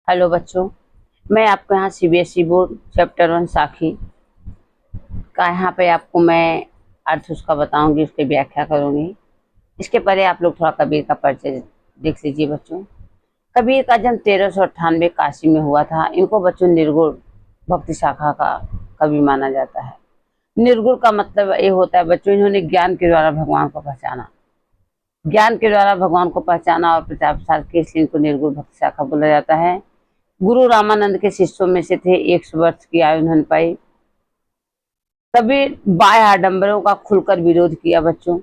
Hello बच्चों, मैं आपके यहाँ सीबीएसई बोर्ड चैप्टर 1 साखी का यहाँ पे आपको मैं अर्थ उसका बताऊंगी, उसकी व्याख्या करूंगी। इसके पहले आप लोग थोड़ा कबीर का परिचय देख लीजिए बच्चों। कबीर का जन्म 1398 काशी में हुआ था। इनको बच्चों निर्गुण भक्ति शाखा का कवि माना जाता है। निर्गुण का मतलब ये होता है बच्चों, इन्होंने ज्ञान के द्वारा भगवान को पहचाना, ज्ञान के द्वारा भगवान को पहचाना और प्रचार प्रसार के, इसलिए इनको निर्गुण भक्ति शाखा बोला जाता है। गुरु रामानंद के शिष्यों में से थे। 100 वर्ष की आयु उन्होंने पाई। कबीर बाह्य आडंबरों का खुलकर विरोध किया बच्चों।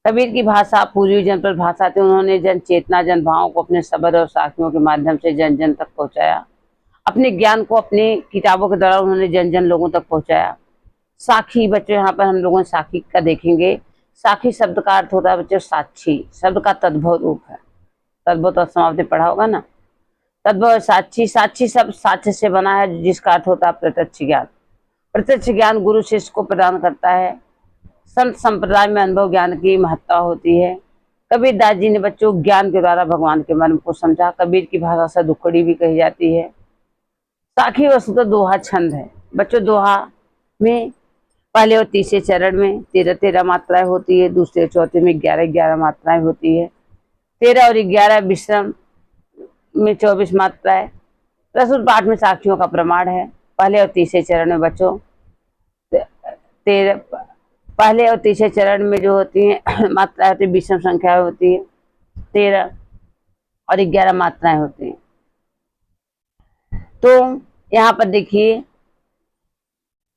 कबीर की भाषा पूर्वी जनपद भाषा थी। उन्होंने जन चेतना, जन भावों को अपने शब्द और साखियों के माध्यम से जन जन तक पहुंचाया। अपने ज्ञान को अपनी किताबों के द्वारा उन्होंने जन जन लोगों तक पहुंचाया। साखी बच्चों, यहाँ पर हम लोगों साखी का देखेंगे। साखी शब्द का अर्थ होता है बच्चों साक्षी। शब्द का तद्भव रूप है। तद्भव तो समाप्ति पढ़ा होगा ना। तद्भव साक्षी, साक्षी शब्द साक्ष्य से बना है, जिसका अर्थ होता है प्रत्यक्ष ज्ञान। प्रत्यक्ष ज्ञान गुरु शिष्य को प्रदान करता है। संत संप्रदाय में अनुभव ज्ञान की महत्ता होती है। कबीर दास जी ने बच्चों ज्ञान के द्वारा भगवान के मर्म को समझा। कबीर की भाषा से दुखड़ी भी कही जाती है। साखी वस्तु तो दोहा छंद है बच्चों। दोहा में पहले और तीसरे चरण में 13-13 मात्राएं होती है। दूसरे चौथे में 11-11 मात्राएं होती है। 13 और 11 विश्रम में 24 मात्राएं। प्रस्तुत पाठ में साखियों का प्रमाण है। पहले और तीसरे चरण में बच्चों पहले और तीसरे चरण में जो होती है मात्राएं होती है, विषम संख्या होती है। 13 और 11 मात्राएं होती हैं। तो यहाँ पर देखिए,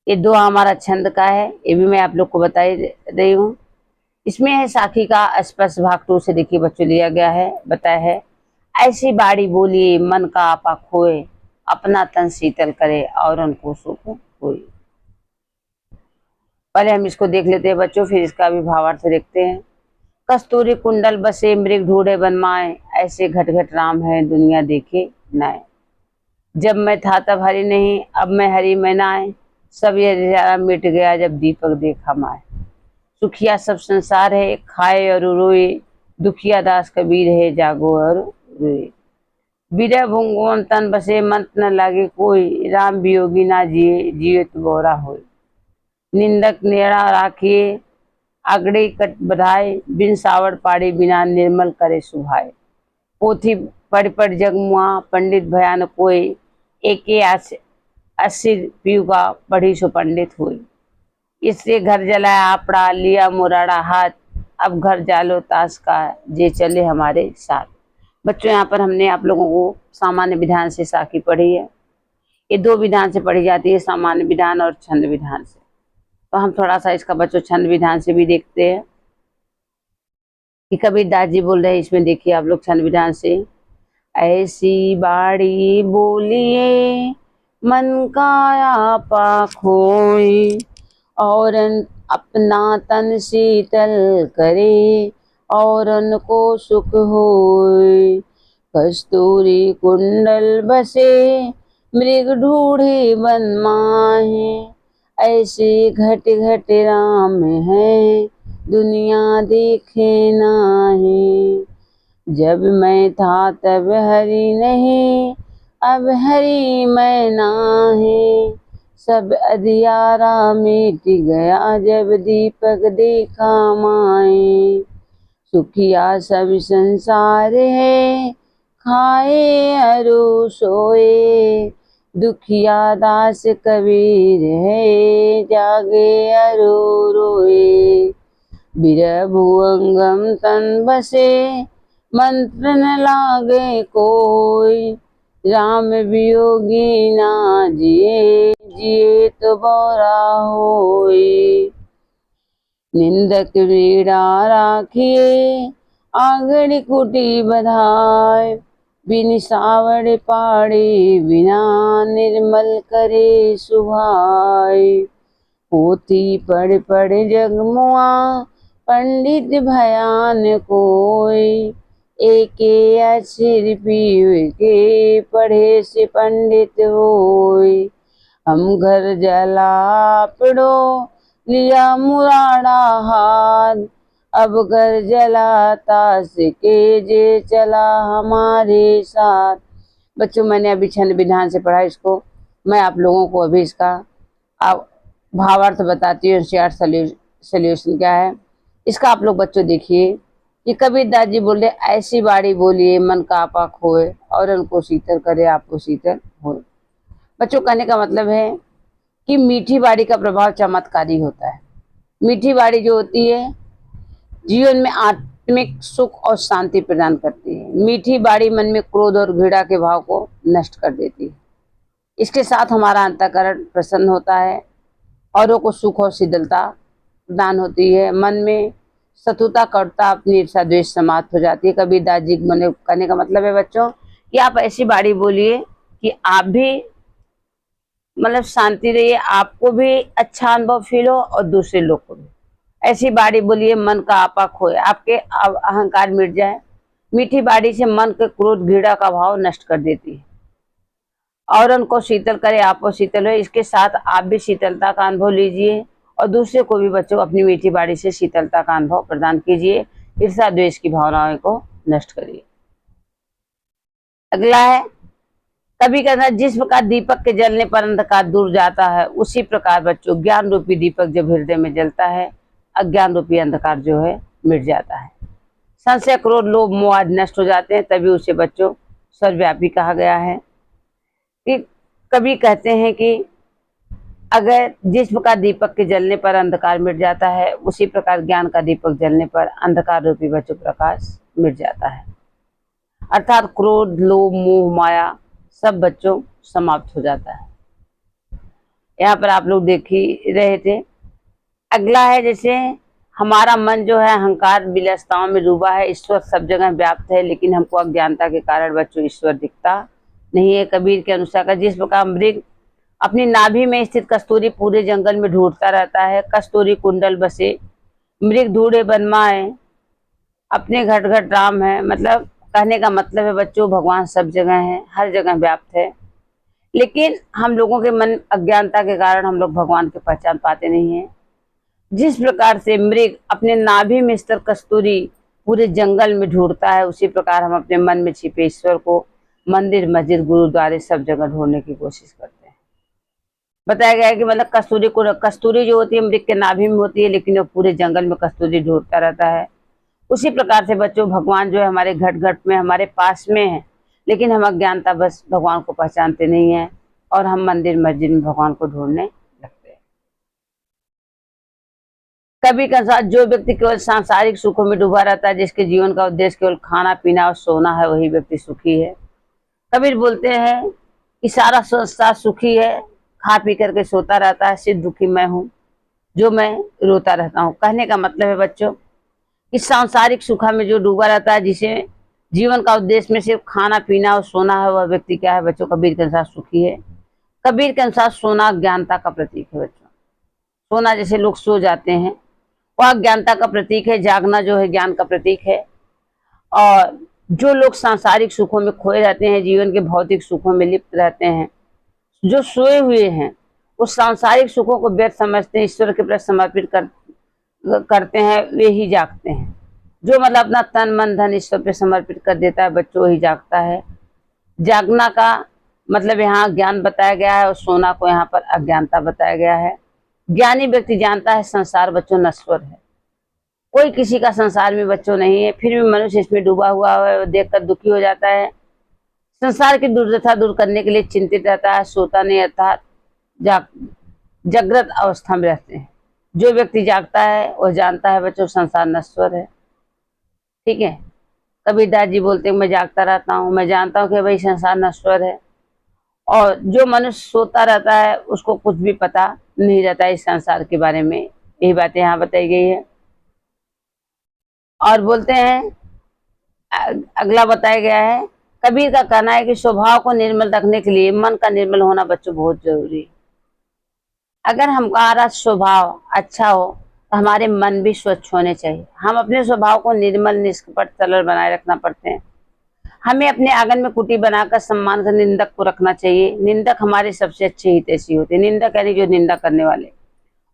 ये दो हमारा छंद का है, ये भी मैं आप लोग को बता रही हूँ। इसमें है साखी का स्पष्ट भाग 2 से देखिए बच्चों लिया गया है, बताया है। ऐसी बाड़ी बोलिए मन का आपा खोए, अपना तन शीतल करे और उनको सुख होए। पहले हम इसको देख लेते हैं बच्चों, फिर इसका भी भावार्थ देखते हैं। कस्तूरी कुंडल बसे मृग ढूंढे बनमाए, ऐसे घट घट राम है दुनिया देखे नाय। जब मैं था तब हरि नहीं, अब मैं हरि में नाय, सब ये नजारा मिट गया जब दीपक देखा माए। सुखिया सब संसार है खाए और रोए, दुखिया दास कबीर है जागो और रोए। विरह भुंगवन तन बसे मंत न लागे कोई, राम वियोगी ना जिए जिए तो बोरा होए। निंदक नेड़ा राखिए आगड़े कट बधाए, बिन सावड़ पाड़ी बिना निर्मल करे सुभाए। पोथी पढ़ पढ़ जगमुआ पंडित भयान कोई, एके 80 पीयू का पढ़ी सो पंडित हुई। इससे घर जलाया आपड़ा लिया मुराड़ा हाथ, अब घर जालो ताश का जे चले हमारे साथ। बच्चों, यहाँ पर हमने आप लोगों को सामान्य विधान से साखी पढ़ी है। ये 2 विधान से पढ़ी जाती है, सामान्य विधान और छंद विधान से। तो हम थोड़ा सा इसका बच्चों छंद विधान से भी देखते हैं कि कबीर दास जी बोल रहे हैं। इसमें देखिए आप लोग छंद विधान से। ऐसी बाड़ी बोलिए मन का आपा खोए, और अपना तन शीतल करे और उनको सुख होए। कस्तूरी कुंडल बसे मृग ढूढ़े बन माहे, ऐसे घट घट राम है दुनिया देखे नाहे। जब मैं था तब हरि नहीं, अब हरि मैं नाहे, सब अंधियारा मिट गया जब दीपक देखा माए। सुखिया सब संसार है खाए अरु सोए, दुखिया दास कबीर है जागे अरु रोए। बिरह भुअंगम तन बसे मंत्र न लागे कोई, राम वियोगी ना जिए जिए तो बोरा होए। निंदक वीड़ा राखिए आंगड़ी कुटी बधाए, बिन सावड़ पाड़े बिना निर्मल करे सुभाए। पोथी पढ़ पढ़ जगमुआ पंडित भयान कोई, एके 80 पीयू के पढ़े से पंडित होय। हम घर जला पड़ो लिया मुराड़ा हाथ, अब घर जला ताश के जे चला हमारे साथ। बच्चों मैंने अभी छंद विधान से पढ़ा इसको, मैं आप लोगों को अभी इसका भावार्थ बताती हूँ। शेयर सोल्यूशन क्या है इसका, आप लोग बच्चों देखिए कि कबीरदास जी बोले ऐसी बाड़ी बोलिए मन का आपा खोए और उनको शीतल करे आपको शीतल होए। बच्चों कहने का मतलब है कि मीठी बाड़ी का प्रभाव चमत्कारी होता है। मीठी बाड़ी जो होती है जीवन में आत्मिक सुख और शांति प्रदान करती है। मीठी बाड़ी मन में क्रोध और घृणा के भाव को नष्ट कर देती है। इसके साथ हमारा अंतःकरण प्रसन्न होता है, औरों को सुख और शीतलता प्रदान होती है। मन में शत्रुता कटुता अपनी ईर्ष्या द्वेष समाप्त हो जाती है। कबीरदास जी मन कहने का मतलब है बच्चों कि आप ऐसी बाड़ी बोलिए कि आप भी मतलब शांति रहिए, आपको भी अच्छा अनुभव फील हो और दूसरे लोग को भी। ऐसी बाड़ी बोलिए मन का आपा खोए, आपके अहंकार मिट जाए। मीठी बाड़ी से मन के क्रोध घृणा का भाव नष्ट कर देती है और उनको शीतल करे आपको शीतल हो। इसके साथ आप भी शीतलता का अनुभव लीजिए और दूसरे को भी बच्चों अपनी मीठी बाड़ी से शीतलता का अनुभव प्रदान कीजिए। ईर्ष्या द्वेष की भावनाओं को नष्ट करिए। अगला है कभी कहना जिस प्रकार दीपक के जलने पर अंधकार दूर जाता है, उसी प्रकार बच्चों ज्ञान रूपी दीपक जब हृदय में जलता है अज्ञान रूपी अंधकार जो है मिट जाता है। संशय क्रोध लोभ मोह आदि नष्ट हो जाते हैं, तभी उसे बच्चों सर्वव्यापी कहा गया है। कि कभी कहते हैं कि अगर जिस प्रकार दीपक के जलने पर अंधकार मिट जाता है, उसी प्रकार ज्ञान का दीपक जलने पर अंधकार रूपी बच्चों प्रकाश मिट जाता है। अर्थात क्रोध लोभ मोह माया सब बच्चों समाप्त हो जाता है। यहाँ पर आप लोग देख ही रहे थे। अगला है जैसे हमारा मन जो है अहंकार विलसताओं में डूबा है, ईश्वर सब जगह व्याप्त है, लेकिन हमको अज्ञानता के कारण बच्चों ईश्वर दिखता नहीं है। कबीर के अनुसार का जिस प्रकार मृग अपनी नाभि में स्थित कस्तूरी पूरे जंगल में ढूंढता रहता है, कस्तूरी कुंडल बसे मृग ढूंढे बनमाए अपने घट घट राम है। मतलब कहने का मतलब है बच्चों भगवान सब जगह है, हर जगह व्याप्त है, लेकिन हम लोगों के मन अज्ञानता के कारण हम लोग भगवान की पहचान पाते नहीं है। जिस प्रकार से मृग अपने नाभि में स्थित कस्तूरी पूरे जंगल में ढूंढता है, उसी प्रकार हम अपने मन में छिपे ईश्वर को मंदिर मस्जिद गुरुद्वारे सब जगह ढूंढने की कोशिश करते हैं। बताया गया है कि मतलब कस्तूरी जो होती है मृग के नाभि में होती है, लेकिन वो पूरे जंगल में कस्तूरी ढूंढता रहता है। उसी प्रकार से बच्चों भगवान जो है हमारे घट घट में हमारे पास में है, लेकिन हम अज्ञानता बस भगवान को पहचानते नहीं है और हम मंदिर मस्जिद में भगवान को ढूंढने लगते हैं। कभी कभार जो व्यक्ति केवल सांसारिक सुखों में डूबा रहता है, जिसके जीवन का उद्देश्य केवल खाना पीना और सोना है, वही व्यक्ति सुखी है। कबीर बोलते हैं कि सारा संसार सुखी है, खा पी करके सोता रहता है, सिर्फ दुखी मैं हूँ जो मैं रोता रहता हूँ। कहने का मतलब है बच्चों इस सांसारिक सुखा में जो डूबा रहता है, जिसे जीवन का उद्देश्य में सिर्फ खाना पीना और सोना है, वह व्यक्ति क्या है बच्चों कबीर के अनुसार सुखी है। कबीर के अनुसार सोना ज्ञानता का प्रतीक है बच्चों। सोना जैसे लोग सो जाते हैं वह ज्ञानता का प्रतीक है, जागना जो है ज्ञान का प्रतीक है। और जो लोग सांसारिक सुखों में खोए रहते हैं, जीवन के भौतिक सुखों में लिप्त रहते हैं, जो सोए हुए हैं वो सांसारिक सुखों को व्यर्थ समझते हैं, ईश्वर के प्रति समर्पित करते हैं, वे ही जागते हैं। जो मतलब अपना तन मन धन ईश्वर पे समर्पित कर देता है बच्चों ही जागता है। जागना का मतलब यहाँ ज्ञान बताया गया है और सोना को यहाँ पर अज्ञानता बताया गया है। ज्ञानी व्यक्ति जानता है संसार बच्चों नश्वर है, कोई किसी का संसार में बच्चों नहीं है, फिर भी मनुष्य इसमें डूबा हुआ है, देखकर दुखी हो जाता है। संसार की दुर्दशा दूर करने के लिए चिंतित रहता है, सोता नहीं अर्थात जागृत अवस्था में रहते हैं। जो व्यक्ति जागता है वह जानता है बच्चों संसार नश्वर है। ठीक है, कबीरदास जी बोलते हैं मैं जागता रहता हूँ, मैं जानता हूँ कि भाई संसार नश्वर है। और जो मनुष्य सोता रहता है उसको कुछ भी पता नहीं रहता इस संसार के बारे में, यही बातें यहाँ बताई गई है। और बोलते हैं अगला बताया गया है, कबीर का कहना है कि स्वभाव को निर्मल रखने के लिए मन का निर्मल होना बच्चों बहुत जरूरी है। अगर हमारा स्वभाव अच्छा हो तो हमारे मन भी स्वच्छ होने चाहिए। हम अपने स्वभाव को निर्मल निष्कपट सरल बनाए रखना पड़ते हैं। हमें अपने आंगन में कुटी बनाकर सम्मान से निंदक को रखना चाहिए। निंदक हमारे सबसे अच्छे हितैषी होते हैं। निंदक यानी जो निंदा करने वाले,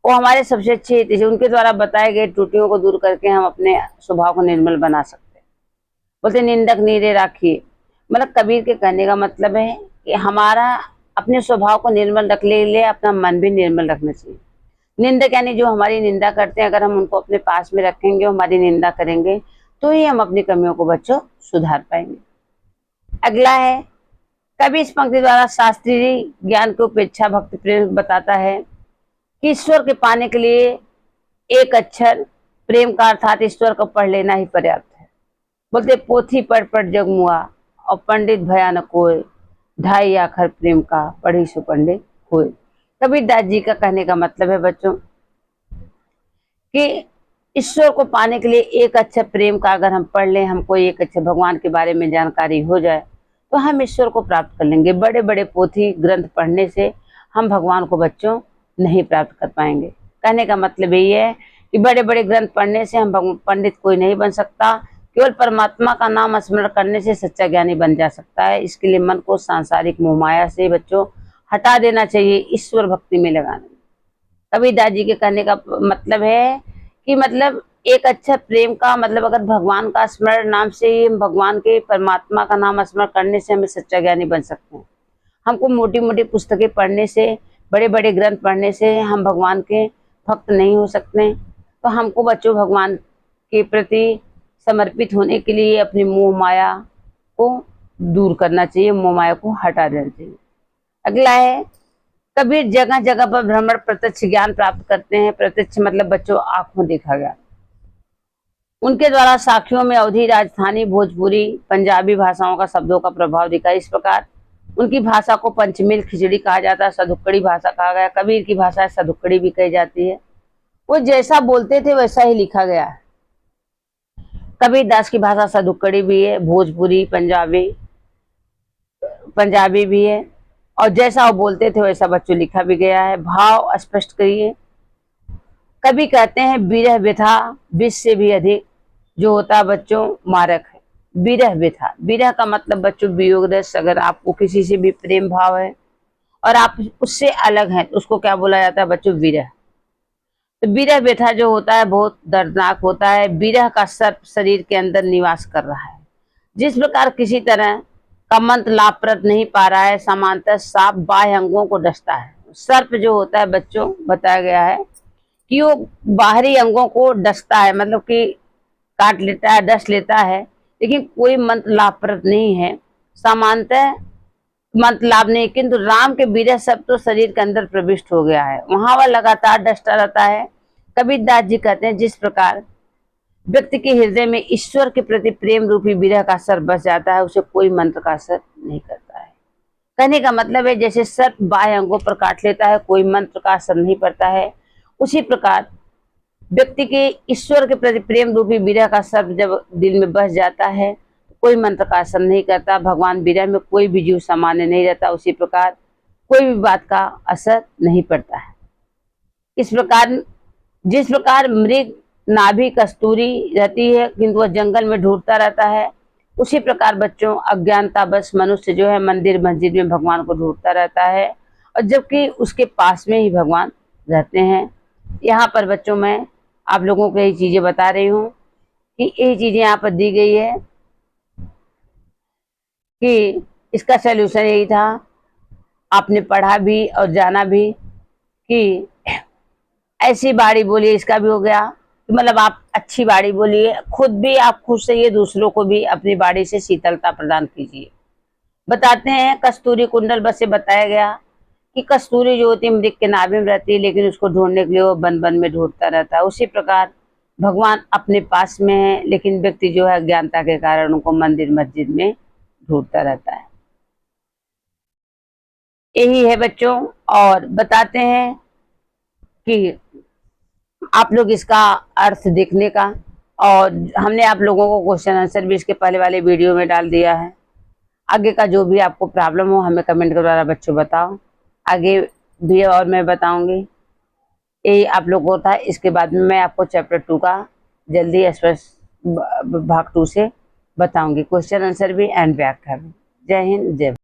वो हमारे सबसे अच्छे हितैषी, उनके द्वारा बताए गए त्रुटियों को दूर करके हम अपने स्वभाव को निर्मल बना सकते हैं। बोलते निंदक नीरे राखिए, मतलब कबीर के कहने का मतलब है कि हमारा अपने स्वभाव को निर्मल रखने के लिए अपना मन भी निर्मल रखना चाहिए। निंदक यानी जो हमारी निंदा करते हैं, अगर हम उनको अपने पास में रखेंगे, हमारी निंदा करेंगे, तो ही हम अपनी कमियों को बच्चों सुधार पाएंगे। अगला है, कवि इस पंक्ति द्वारा शास्त्रीय ज्ञान की उपेक्षा भक्ति प्रेम बताता है कि ईश्वर के पाने के लिए एक अक्षर प्रेम का अर्थात ईश्वर को पढ़ लेना ही पर्याप्त है। बोलते पोथी पढ़ पढ़ जग मुआ और पंडित भया न कोय, ढाई आखर प्रेम का पढ़ी सो पंडित होय। कबीरदास जी का कहने का मतलब है बच्चों कि ईश्वर को पाने के लिए एक अक्षर प्रेम का अगर हम पढ़ लें, हमको एक अक्षर भगवान के बारे में जानकारी हो जाए, तो हम ईश्वर को प्राप्त कर लेंगे। बड़े बड़े पोथी ग्रंथ पढ़ने से हम भगवान को बच्चों नहीं प्राप्त कर पाएंगे। कहने का मतलब यही है कि बड़े बड़े ग्रंथ पढ़ने से हम पंडित कोई नहीं बन सकता, केवल परमात्मा का नाम स्मरण करने से सच्चा ज्ञानी बन जा सकता है। इसके लिए मन को सांसारिक मोहमाया से बच्चों हटा देना चाहिए, ईश्वर भक्ति में लगाना। कबीरदास जी के कहने का मतलब है कि मतलब एक अच्छा प्रेम का मतलब अगर भगवान का स्मरण नाम से ही भगवान के परमात्मा का नाम स्मरण करने से हमें सच्चा ज्ञानी बन सकते हैं। हमको मोटी मोटी पुस्तकें पढ़ने से, बड़े बड़े ग्रंथ पढ़ने से हम भगवान के भक्त नहीं हो सकते। तो हमको बच्चों भगवान के प्रति समर्पित होने के लिए अपनी मोह माया को दूर करना चाहिए, मोह माया को हटा देना चाहिए। अगला है, कबीर जगह जगह पर भ्रमण प्रत्यक्ष ज्ञान प्राप्त करते हैं। प्रत्यक्ष मतलब बच्चों आंखों देखा गया। उनके द्वारा साखियों में अवधी, राजस्थानी, भोजपुरी, पंजाबी भाषाओं का शब्दों का प्रभाव दिखा। इस प्रकार उनकी भाषा को पंचमेल खिचड़ी कहा जाता है, सदुक्कड़ी भाषा कहा गया। कबीर की भाषा सदुक्कड़ी भी कही जाती है। वो जैसा बोलते थे वैसा ही लिखा गया है। कबीरदास की भाषा सदुक्कड़ी भी है, भोजपुरी, पंजाबी भी है, और जैसा वो बोलते थे वैसा बच्चों लिखा भी गया है। भाव स्पष्ट करिए। कभी कहते हैं विरह व्यथा विष से भी अधिक जो होता है बच्चों मारक है। विरह व्यथा, विरह का मतलब बच्चों वियोग रस। अगर आपको किसी से भी प्रेम भाव है और आप उससे अलग हैं तो उसको क्या बोला जाता है बच्चों? विरह। तो विरह व्यथा जो होता है बहुत दर्दनाक होता है। विरह का सर्प शरीर के अंदर निवास कर रहा है। जिस प्रकार किसी तरह का मंत्र लाभप्रद नहीं पा रहा है, समांतर सांप बाह्य अंगों को डसता है। सर्प जो होता है बच्चों बताया गया है कि वो बाहरी अंगों को डसता है, मतलब कि काट लेता है, डस लेता है, लेकिन कोई मंत्र लाभप्रद नहीं है। सामान्यतः मंत्र लाभ नहीं, किंतु राम के विरह शब्द तो शरीर के अंदर प्रविष्ट हो गया है, वहां वह लगातार डसता रहता है। कबीरदास जी कहते हैं जिस प्रकार व्यक्ति के हृदय में ईश्वर के प्रति प्रेम रूपी विरह का असर बस जाता है, उसे कोई मंत्र का असर नहीं करता है। कहने का मतलब है जैसे सर्प बाह्य अंगों पर काट लेता है, कोई मंत्र का असर नहीं पड़ता है, उसी प्रकार व्यक्ति के ईश्वर के प्रति प्रेम रूपी विरह का सर्प जब दिल में बस जाता है, कोई मंत्र का असर नहीं करता। भगवान विरह में कोई भी जीव सामान्य नहीं रहता, उसी प्रकार कोई भी बात का असर नहीं पड़ता है। इस प्रकार जिस प्रकार मृग नाभि कस्तूरी रहती है किंतु वह जंगल में ढूंढता रहता है, उसी प्रकार बच्चों अज्ञानता बस मनुष्य जो है मंदिर मस्जिद में भगवान को ढूंढता रहता है, और जबकि उसके पास में ही भगवान रहते हैं। यहाँ पर बच्चों मैं आप लोगों को यही चीजें बता रही हूँ कि यही चीजें यहाँ पर दी गई है कि इसका सलूशन यही था। आपने पढ़ा भी और जाना भी कि ऐसी बाड़ी बोलिए, इसका भी हो गया कि मतलब आप अच्छी बाड़ी बोलिए, खुद भी आप खुश रहिए, दूसरों को भी अपनी बाड़ी से शीतलता प्रदान कीजिए। बताते हैं कस्तूरी कुंडल बस से बताया गया कि कस्तूरी जो होती है मृग के नाभि में रहती है, लेकिन उसको ढूंढने के लिए वो बन बन में ढूंढता रहता है। उसी प्रकार भगवान अपने पास में है, लेकिन व्यक्ति जो है अज्ञानता के कारण उनको मंदिर मस्जिद में ढूंढता रहता है। यही है बच्चों। और बताते हैं कि आप लोग इसका अर्थ देखने का, और हमने आप लोगों को क्वेश्चन आंसर भी इसके पहले वाले वीडियो में डाल दिया है। आगे का जो भी आपको प्रॉब्लम हो हमें कमेंट के द्वारा बच्चों बताओ, आगे भी और मैं बताऊंगी। यही आप लोगों को था। इसके बाद में मैं आपको चैप्टर 2 का जल्दी स्पष्ट भाग 2 से बताऊंगी, क्वेश्चन आंसर भी एंड व्याख्या भी। जय हिंद, जय भारत।